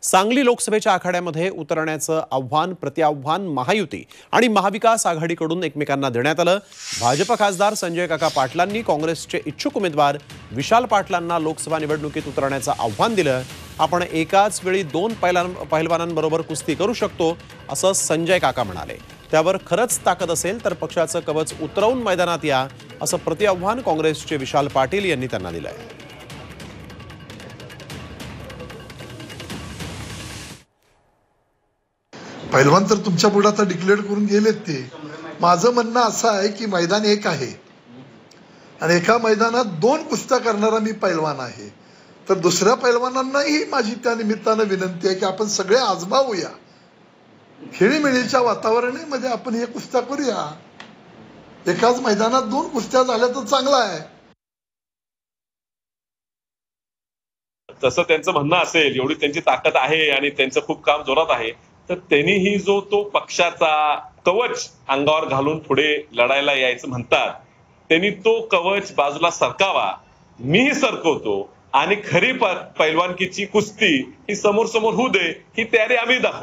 सांगली लोकसभेच्या आखाड्यामध्ये उतरण्याचं आव्हान प्रतिआव्हान महायुती आणि महाविकास आघाडीकडून एकमेकांना देण्यात आलं। भाजप खासदार संजय काका पाटलांनी काँग्रेसचे इच्छुक उमेदवार विशाल पाटलांना लोकसभा निवडणुकीत उतरण्याचं आव्हान दिलं। आपण एकाच वेळी दोन पहिलवानांबरोबर कुस्ती करू शकतो असं संजय काका म्हणाले। त्यावर खरंच ताकद असेल तर पक्षाचं कवच उतरवून मैदानात या असं प्रतिआव्हान काँग्रेसचे विशाल पाटील यांनी त्यांना दिलंय। पहिलवान तर तुमच्या पुढे आता डिक्लेअर करून गेलेत ते। माझं म्हणणं असं आहे की मैदान एक आहे आणि एका मैदानात दोन कुस्त्या करणारा मी पहिलवान आहे, तर दुसऱ्या पहिलवानांनाही माझी त्या निमित्तानं विनंती आहे की आपण सगळे आजमावूया, खेळीमेळीच्या वातावरणामध्ये आपण हे कुस्त्या करूया। एकाच मैदानात दोन कुस्त्या झाल्या तर चांगला आहे। तसं त्यांचं म्हणणं असेल, एवढी त्यांची ताकद आहे आणि त्यांचं खूप काम जोरात आहे, तर त्यांनीही जो तो पक्षाचा कवच अंगावर घालून पुढे लढायला यायचं म्हणतात, त्यांनी तो कवच बाजूला सरकावा। मीही सरकवतो आणि खरी पैलवानकीची कुस्ती ही समोर समोर होऊ दे, ही तयारी आम्ही दाखवू।